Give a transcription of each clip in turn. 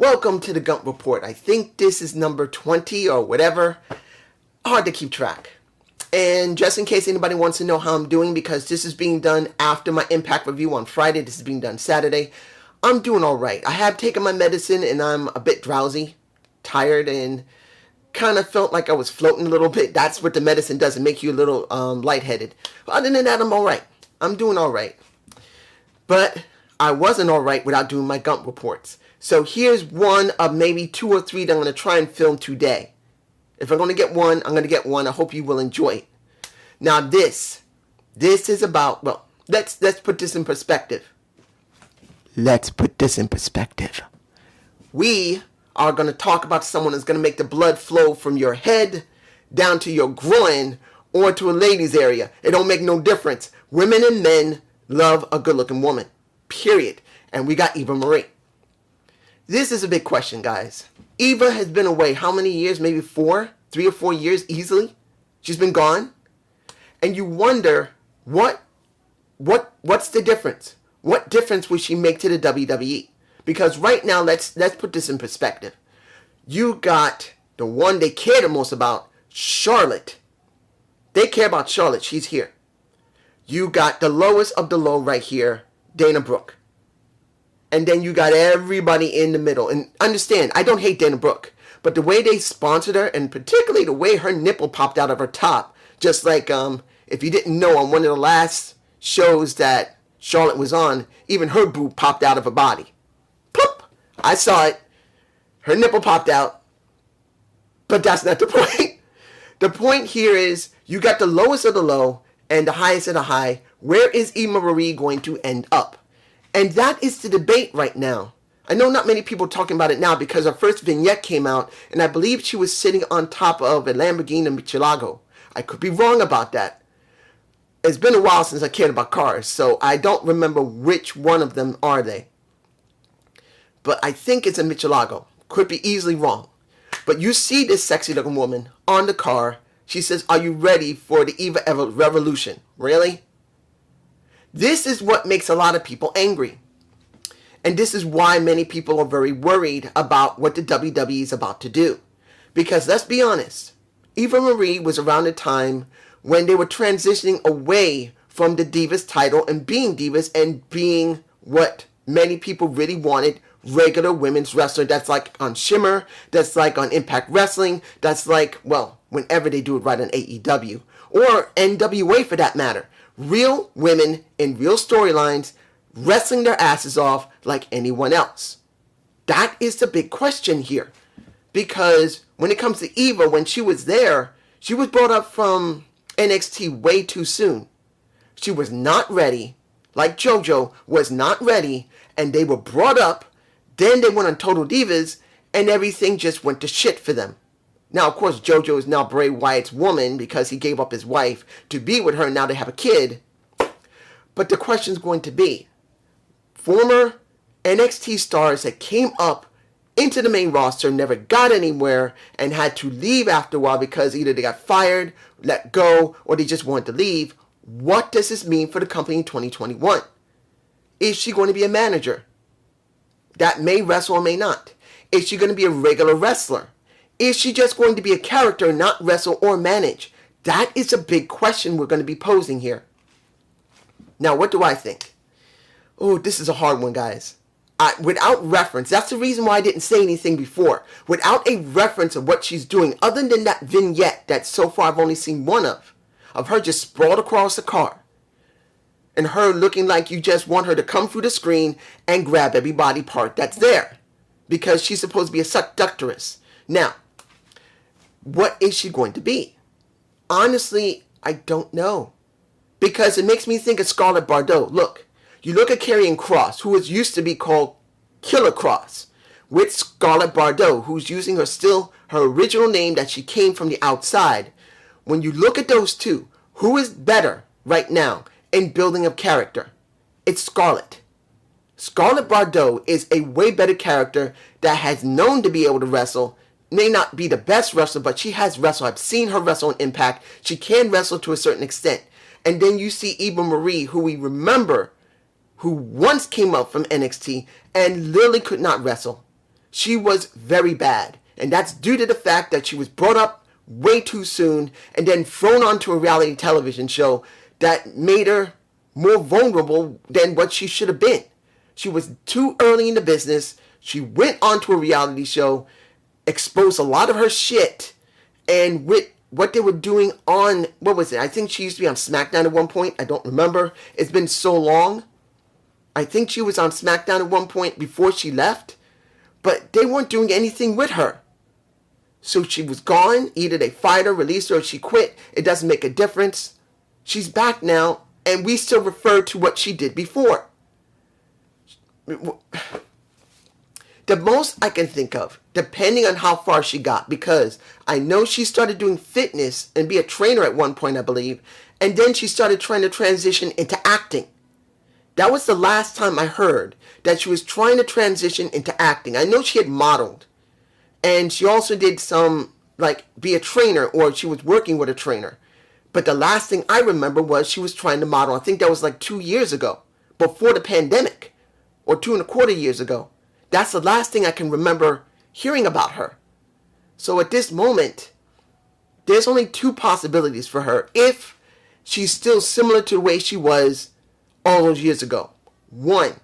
Welcome to the Gump Report. I think this is number 20 or whatever. Hard to keep track. And just in case anybody wants to know how I'm doing, because this is being done after my Impact review on Friday, this is being done Saturday, I'm doing all right. I have taken my medicine and I'm a bit drowsy, tired, and kind of felt like I was floating a little bit. That's what the medicine does. It makes you a little lightheaded. But other than that, I'm all right. I'm doing all right. But I wasn't all right without doing my Gump reports. So here's one of maybe 2 or 3 that I'm going to try and film today. If I'm going to get one, I'm going to get one. I hope you will enjoy it. Now this is about, well, let's put this in perspective. Let's put this in perspective. We are going to talk about someone that's going to make the blood flow from your head down to your groin or to a lady's area. It don't make no difference. Women and men love a good-looking woman. Period. And we got Eva Marie. This is a big question, guys. Eva has been away how many years? Maybe 3 or 4 years easily. She's been gone. And you wonder, what's the difference? What difference would she make to the WWE? Because right now, let's put this in perspective. You got the one they care the most about, Charlotte. They care about Charlotte. She's here. You got the lowest of the low right here, Dana Brooke. And then you got everybody in the middle. And understand, I don't hate Dana Brooke. But the way they sponsored her, and particularly the way her nipple popped out of her top, just like, if you didn't know, on one of the last shows that Charlotte was on, even her boob popped out of her body. Plop! I saw it. Her nipple popped out. But that's not the point. The point here is, you got the lowest of the low and the highest of the high. Where is Eva Marie going to end up? And that is the debate right now. I know not many people are talking about it now because her first vignette came out, and I believe she was sitting on top of a Lamborghini Murcielago. I could be wrong about that. It's been a while since I cared about cars, so I don't remember which one of them are they. But I think it's a Murcielago. Could be easily wrong. But you see this sexy looking woman on the car. She says, "Are you ready for the Eva revolution?" Really? This is what makes a lot of people angry. And this is why many people are very worried about what the WWE is about to do. Because let's be honest, Eva Marie was around the time when they were transitioning away from the Divas title and being Divas and being what many people really wanted, regular women's wrestler. That's like on Shimmer, that's like on Impact Wrestling, that's like, well, whenever they do it right on AEW. Or NWA for that matter. Real women in real storylines wrestling their asses off like anyone else. That is the big question here. Because when it comes to Eva, when she was there, she was brought up from NXT way too soon. She was not ready, like JoJo was not ready, and they were brought up, then they went on Total Divas, and everything just went to shit for them. Now, of course, JoJo is now Bray Wyatt's woman because he gave up his wife to be with her. Now they have a kid. But the question is going to be, former NXT stars that came up into the main roster, never got anywhere, and had to leave after a while because either they got fired, let go, or they just wanted to leave. What does this mean for the company in 2021? Is she going to be a manager that may wrestle or may not? Is she going to be a regular wrestler? Is she just going to be a character, not wrestle or manage? That is a big question we're going to be posing here. Now, what do I think? Oh, this is a hard one, guys. Without reference, that's the reason why I didn't say anything before. Without a reference of what she's doing, other than that vignette that so far I've only seen one of her just sprawled across the car. And her looking like you just want her to come through the screen and grab every body part that's there. Because she's supposed to be a seductress. Now, what is she going to be? Honestly, I don't know. Because it makes me think of Scarlett Bordeaux. Look, you look at Karrion Kross, who was used to be called Killer Kross, with Scarlett Bordeaux, who's using her original name that she came from the outside. When you look at those two, who is better right now in building up character? It's Scarlett. Scarlett Bordeaux is a way better character that has known to be able to wrestle. May not be the best wrestler, but she has wrestled. I've seen her wrestle on Impact. She can wrestle to a certain extent. And then you see Eva Marie, who we remember, who once came up from NXT and literally could not wrestle. she was very bad. And that's due to the fact that she was brought up way too soon and then thrown onto a reality television show that made her more vulnerable than what she should have been. She was too early in the business. She went onto a reality show, exposed a lot of her shit, and with what they were doing on, what was it? I think she used to be on SmackDown at one point. I don't remember. It's been so long. I think she was on SmackDown at one point before she left, but they weren't doing anything with her. So she was gone. Either they fired her, released her, or she quit. It doesn't make a difference. She's back now, and we still refer to what she did before. The most I can think of, depending on how far she got, because I know she started doing fitness and be a trainer at one point, I believe, and then she started trying to transition into acting. That was the last time I heard that she was trying to transition into acting. I know she had modeled, and she also did some, like, be a trainer, or she was working with a trainer. But the last thing I remember was she was trying to model. I think that was like 2 years ago, before the pandemic, or 2.25 years ago. That's the last thing I can remember hearing about her. So at this moment, there's only two possibilities for her if she's still similar to the way she was all those years ago. One,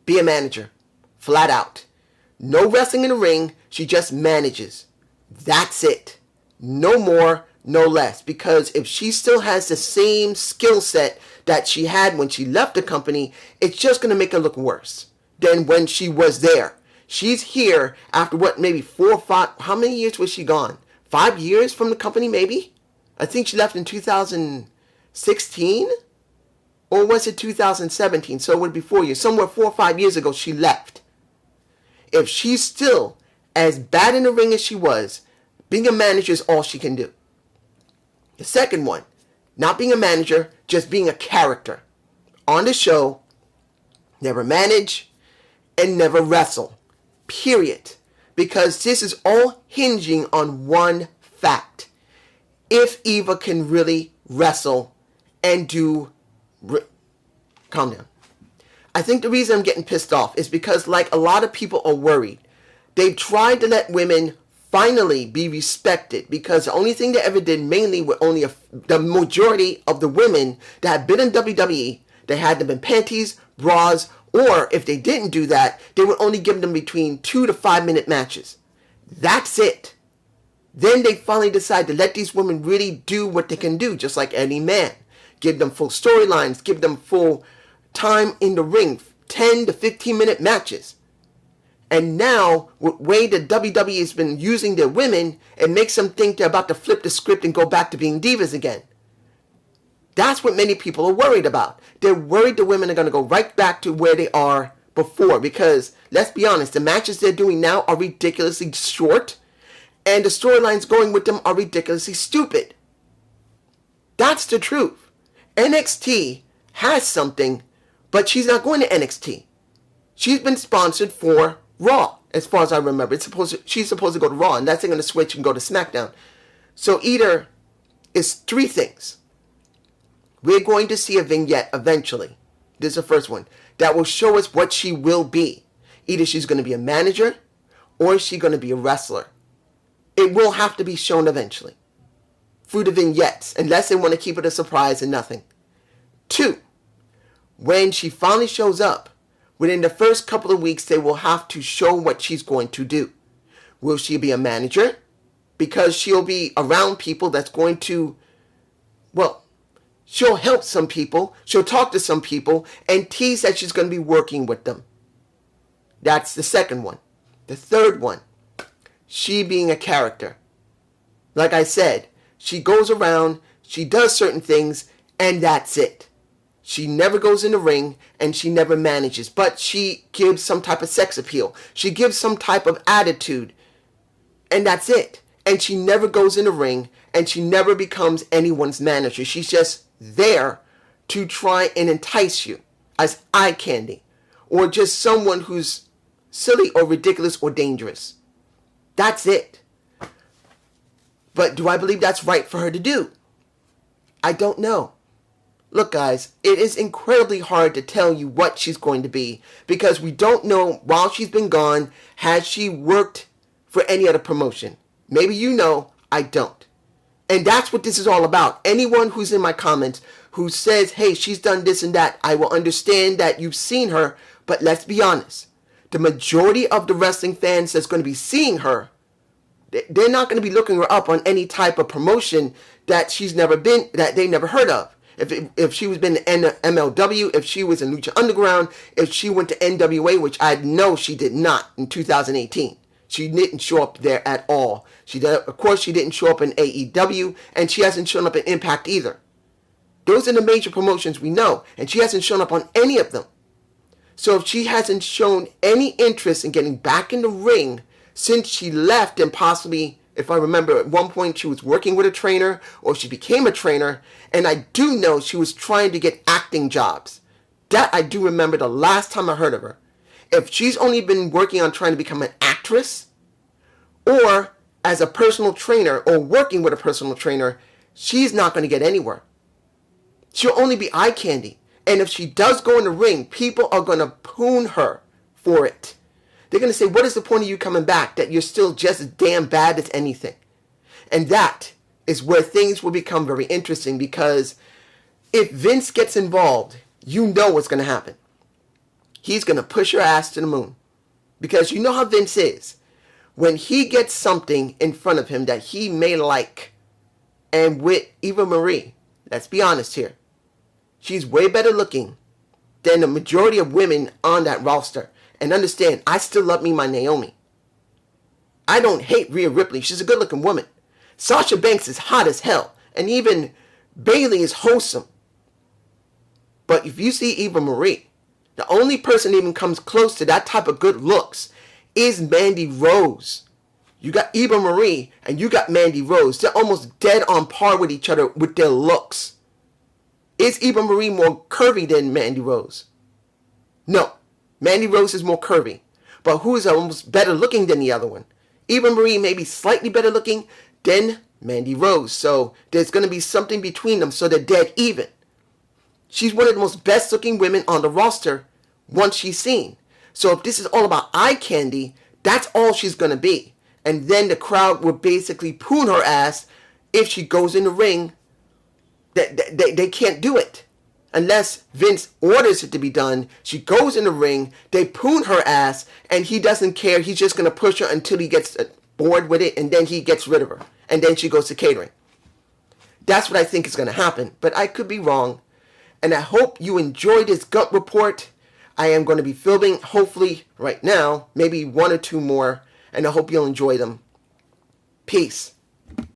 be a manager, flat out. No wrestling in the ring, she just manages. That's it. No more, no less. Because if she still has the same skill set that she had when she left the company, it's just going to make her look worse than when she was there. She's here after what, maybe 4 or 5, how many years was she gone? 5 years from the company, maybe? I think she left in 2016, or was it 2017? So it would be 4 years. Somewhere 4 or 5 years ago, she left. If she's still as bad in the ring as she was, being a manager is all she can do. The second one, not being a manager, just being a character. On the show, never manage, and never wrestle. Period. Because this is all hinging on one fact. If Eva can really wrestle and do... Calm down. I think the reason I'm getting pissed off is because, like, a lot of people are worried. They've tried to let women finally be respected, because the only thing they ever did mainly were only the majority of the women that had been in WWE, they had them in panties, bras, or if they didn't do that, they would only give them between 2 to 5 minute matches. That's it. Then they finally decide to let these women really do what they can do, just like any man. Give them full storylines, give them full time in the ring, 10 to 15 minute matches. And now, with the way the WWE has been using their women, it makes them think they're about to flip the script and go back to being divas again. That's what many people are worried about. They're worried the women are going to go right back to where they are before. Because, let's be honest, the matches they're doing now are ridiculously short. And the storylines going with them are ridiculously stupid. That's the truth. NXT has something, but she's not going to NXT. She's been sponsored for Raw, as far as I remember. She's supposed to go to Raw, and that's going to switch and go to SmackDown. So either it's 3 things. We're going to see a vignette eventually. This is the first one. That will show us what she will be. Either she's going to be a manager, or she's going to be a wrestler. It will have to be shown eventually. Through the vignettes, unless they want to keep it a surprise and nothing. 2, when she finally shows up, within the first couple of weeks, they will have to show what she's going to do. Will she be a manager? Because she'll be around people that's going to, well, she'll help some people, she'll talk to some people, and tease that she's going to be working with them. That's the second one. The third one, she being a character. Like I said, she goes around, she does certain things, and that's it. She never goes in the ring, and she never manages. But she gives some type of sex appeal. She gives some type of attitude. And that's it. And she never goes in the ring, and she never becomes anyone's manager. She's just there to try and entice you as eye candy. Or just someone who's silly or ridiculous or dangerous. That's it. But do I believe that's right for her to do? I don't know. Look, guys, it is incredibly hard to tell you what she's going to be because we don't know while she's been gone, has she worked for any other promotion? Maybe you know, I don't. And that's what this is all about. Anyone who's in my comments who says, hey, she's done this and that, I will understand that you've seen her, but let's be honest. The majority of the wrestling fans that's going to be seeing her, they're not going to be looking her up on any type of promotion that she's never been, that they never heard of. If she was been in MLW, if she was in Lucha Underground, if she went to NWA, which I know she did not in 2018. She didn't show up there at all. Of course, she didn't show up in AEW, and she hasn't shown up in Impact either. Those are the major promotions we know, and she hasn't shown up on any of them. So if she hasn't shown any interest in getting back in the ring since she left, and possibly, if I remember, at one point she was working with a trainer, or she became a trainer, and I do know she was trying to get acting jobs. That I do remember the last time I heard of her. If she's only been working on trying to become an actress, or as a personal trainer, or working with a personal trainer, she's not going to get anywhere. She'll only be eye candy. And if she does go in the ring, people are going to poon her for it. They're going to say, what is the point of you coming back? That you're still just as damn bad as anything. And that is where things will become very interesting, because if Vince gets involved, you know what's going to happen. He's going to push your ass to the moon. Because you know how Vince is. When he gets something in front of him that he may like, and with Eva Marie, let's be honest here, she's way better looking than the majority of women on that roster. And understand, I still love me my Naomi. I don't hate Rhea Ripley. She's a good looking woman. Sasha Banks is hot as hell. And even Bayley is wholesome. But if you see Eva Marie, the only person that even comes close to that type of good looks is Mandy Rose. You got Eva Marie and you got Mandy Rose. They're almost dead on par with each other with their looks. Is Eva Marie more curvy than Mandy Rose? No. Mandy Rose is more curvy. But who is almost better looking than the other one? Eva Marie may be slightly better looking than Mandy Rose. So there's going to be something between them, so they're dead even. She's one of the most best looking women on the roster once she's seen. So if this is all about eye candy, that's all she's going to be. And then the crowd will basically poon her ass if she goes in the ring. They can't do it. Unless Vince orders it to be done, she goes in the ring, they poon her ass, and he doesn't care. He's just going to push her until he gets bored with it, and then he gets rid of her. And then she goes to catering. That's what I think is going to happen. But I could be wrong. And I hope you enjoyed this Gump report. I am going to be filming, hopefully, right now, maybe one or two more. And I hope you'll enjoy them. Peace.